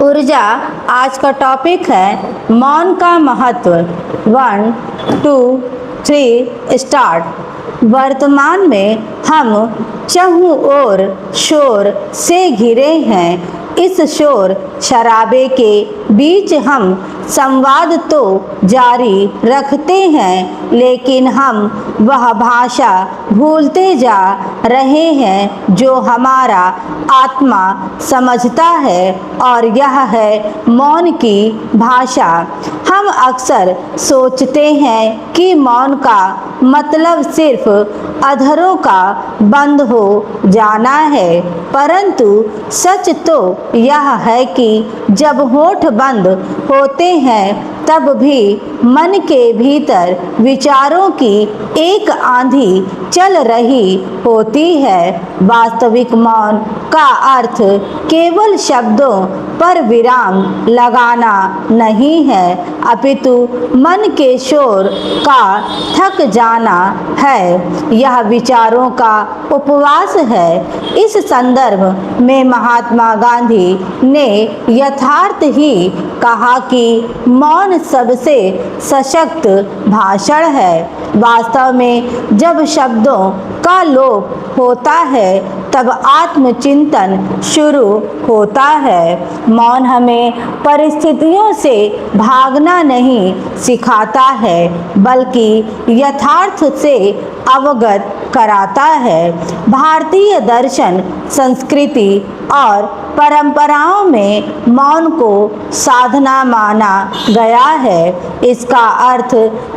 ऊर्जा आज का टॉपिक है मौन का महत्व। 1, 2, 3 स्टार्ट। वर्तमान में हम चारों ओर शोर से घिरे हैं। इस शोर शराबे के बीच हम संवाद तो जारी रखते हैं, लेकिन हम वह भाषा भूलते जा रहे हैं जो हमारा आत्मा समझता है, और यह है मौन की भाषा। हम अक्सर सोचते हैं कि मौन का मतलब सिर्फ अधरों का बंद हो जाना है, परंतु सच तो यह है कि जब होठ बंद होते हैं तब भी मन के भीतर विचारों की एक आंधी चल रही होती है। वास्तविक मौन का अर्थ केवल शब्दों पर विराम लगाना नहीं है, अपितु मन के शोर का थक जाना है। यह विचारों का उपवास है। इस संदर्भ में महात्मा गांधी ने यथार्थ ही कहा कि मौन सबसे सशक्त भाषण है। वास्तव में जब शब्दों का लोप होता है तब आत्मचिंतन शुरू होता है। मौन हमें परिस्थितियों से भागना नहीं सिखाता है, बल्कि यथार्थ से अवगत कराता है। भारतीय दर्शन, संस्कृति और परंपराओं में मौन को साधना माना गया है। इसका अर्थ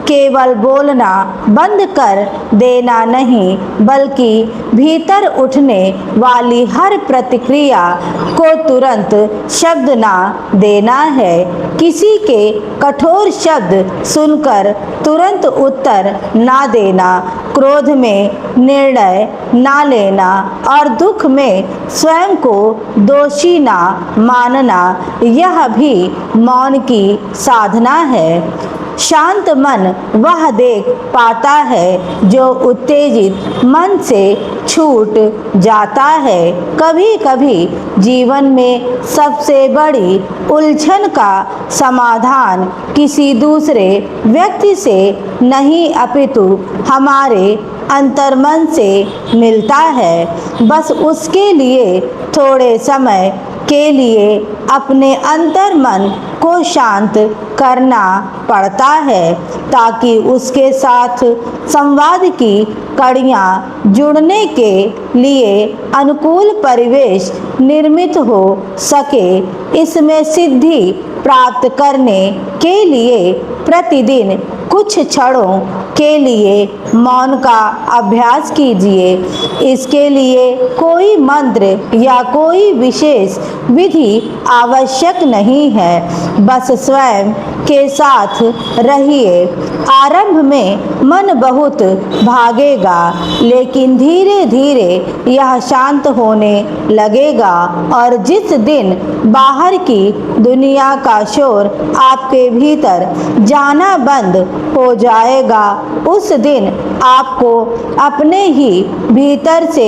केवल बोलना बंद कर देना नहीं, बल्कि भीतर उठने वाली हर प्रतिक्रिया को तुरंत शब्द ना देना है। किसी के कठोर शब्द सुनकर तुरंत उत्तर ना देना, क्रोध में निर्णय ना लेना और दुख में स्वयं को दोषी ना मानना, यह भी मौन की साधना है। शांत मन वह देख पाता है जो उत्तेजित मन से छूट जाता है। कभी कभी जीवन में सबसे बड़ी उलझन का समाधान किसी दूसरे व्यक्ति से नहीं, अपितु हमारे अंतर्मन से मिलता है। बस उसके लिए थोड़े समय के लिए अपने अंतर्मन को शांत करना पड़ता है, ताकि उसके साथ संवाद की कड़ियाँ जुड़ने के लिए अनुकूल परिवेश निर्मित हो सके। इसमें सिद्धि प्राप्त करने के लिए प्रतिदिन कुछ क्षणों के लिए मौन का अभ्यास कीजिए। इसके लिए कोई मंत्र या कोई विशेष विधि आवश्यक नहीं है, बस स्वयं के साथ रहिए। आरंभ में मन बहुत भागेगा, लेकिन धीरे धीरे यह शांत होने लगेगा, और जिस दिन बाहर की दुनिया का शोर आपके भीतर जाना बंद हो जाएगा, उस दिन आपको अपने ही भीतर से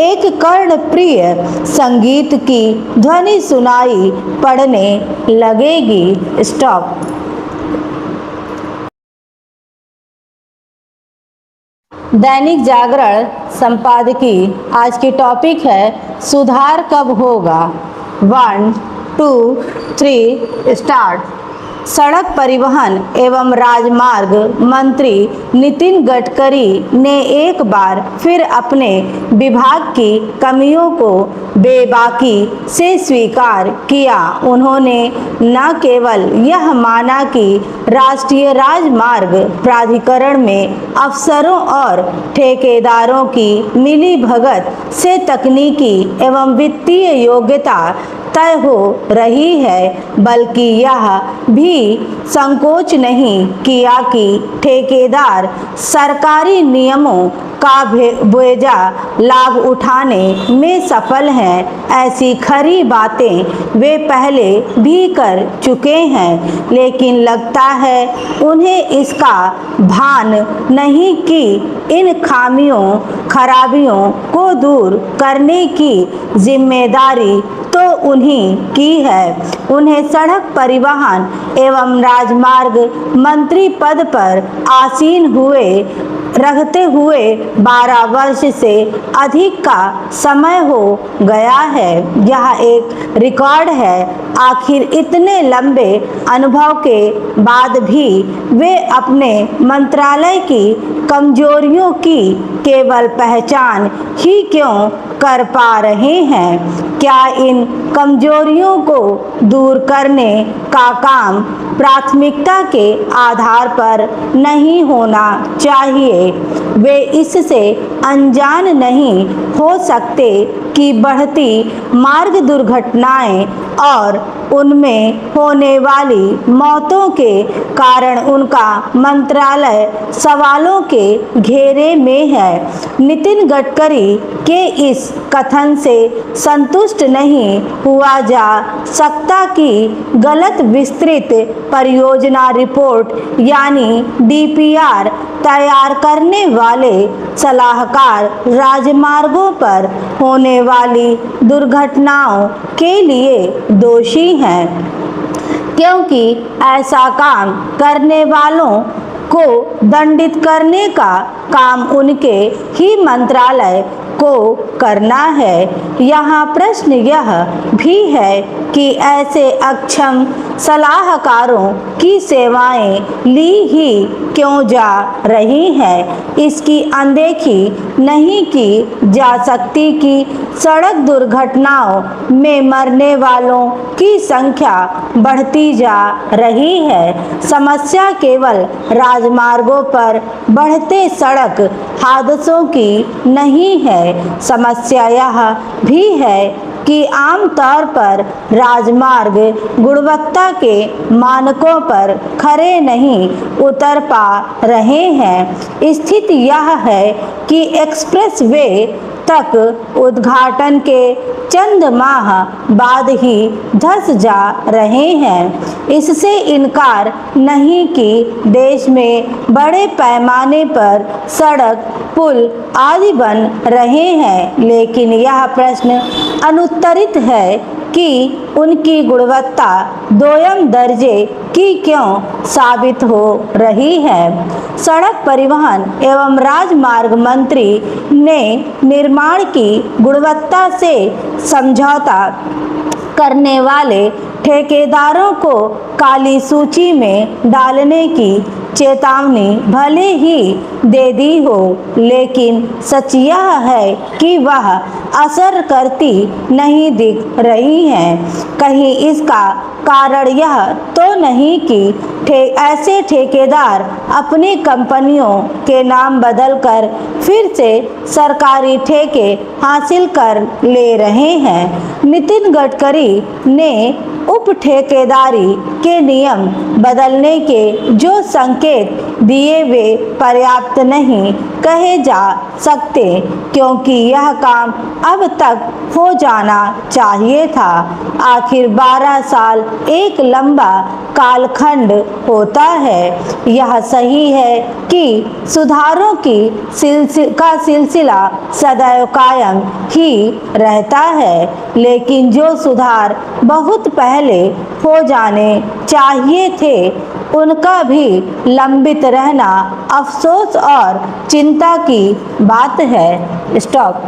एक कर्णप्रिय संगीत की ध्वनि सुनाई पड़ने लगेगी। स्टॉप। दैनिक जागरण संपादकीय आज की टॉपिक है सुधार कब होगा। 1, 2, 3 स्टार्ट। सड़क परिवहन एवं राजमार्ग मंत्री नितिन गडकरी ने एक बार फिर अपने विभाग की कमियों को बेबाकी से स्वीकार किया। उन्होंने न केवल यह माना कि राष्ट्रीय राजमार्ग प्राधिकरण में अफसरों और ठेकेदारों की मिलीभगत से तकनीकी एवं वित्तीय योग्यता तय हो रही है, बल्कि यह भी संकोच नहीं किया कि ठेकेदार सरकारी नियमों का बेजा लाभ उठाने में सफल हैं। ऐसी खरी बातें वे पहले भी कर चुके हैं, लेकिन लगता है उन्हें इसका भान नहीं कि इन खामियों खराबियों को दूर करने की जिम्मेदारी तो उन्हीं की है। उन्हें सड़क परिवहन एवं राजमार्ग मंत्री पद पर आसीन हुए रहते हुए 12 वर्ष से अधिक का समय हो गया है। यह एक रिकॉर्ड है। आखिर इतने लंबे अनुभव के बाद भी वे अपने मंत्रालय की कमजोरियों की केवल पहचान ही क्यों कर पा रहे हैं? क्या इन कमजोरियों को दूर करने का काम प्राथमिकता के आधार पर नहीं होना चाहिए? वे इससे अनजान नहीं हो सकते कि बढ़ती मार्ग दुर्घटनाएं और उनमें होने वाली मौतों के कारण उनका मंत्रालय सवालों के घेरे में है। नितिन गडकरी के इस कथन से संतुष्ट नहीं हुआ जा सकता कि गलत विस्तृत परियोजना रिपोर्ट यानी डीपीआर तैयार करने वाले सलाहकार राजमार्गों पर होने वाली दुर्घटनाओं के लिए दोषी हैं, क्योंकि ऐसा काम करने वालों को दंडित करने का काम उनके ही मंत्रालय को करना है। यहाँ प्रश्न यह भी है कि ऐसे अक्षम सलाहकारों की सेवाएं ली ही क्यों जा रही हैं? इसकी अनदेखी नहीं की जा सकती कि सड़क दुर्घटनाओं में मरने वालों की संख्या बढ़ती जा रही है। समस्या केवल राजमार्गों पर बढ़ते सड़क हादसों की नहीं है। समस्या यह भी है कि आमतौर पर राजमार्ग गुणवत्ता के मानकों पर खरे नहीं उतर पा रहे हैं। स्थिति यह है कि एक्सप्रेसवे तक उद्घाटन के चंद माह बाद ही धंस जा रहे हैं। इससे इनकार नहीं कि देश में बड़े पैमाने पर सड़क, पुल आदि बन रहे हैं, लेकिन यह प्रश्न अनुत्तरित है कि उनकी गुणवत्ता दोयम दर्जे की क्यों साबित हो रही है। सड़क परिवहन एवं राजमार्ग मंत्री ने निर्माण की गुणवत्ता से समझौता करने वाले ठेकेदारों को काली सूची में डालने की चेतावनी भले ही दे दी हो, लेकिन सच यह है कि वह असर करती नहीं दिख रही हैं। कहीं इसका कारण यह तो नहीं कि ऐसे ठेकेदार अपनी कंपनियों के नाम बदलकर फिर से सरकारी ठेके हासिल कर ले रहे हैं। नितिन गडकरी ने उप ठेकेदारी के नियम बदलने के जो संकेत दिए वे पर्याप्त नहीं कहे जा सकते, क्योंकि यह काम अब तक हो जाना चाहिए था। आखिर 12 साल एक लंबा कालखंड होता है। यह सही है कि सुधारों की सिलसिला सदैव कायम ही रहता है, लेकिन जो सुधार बहुत पहले हो जाने चाहिए थे उनका भी लंबित रहना अफसोस और चिंता की बात है। स्टॉप।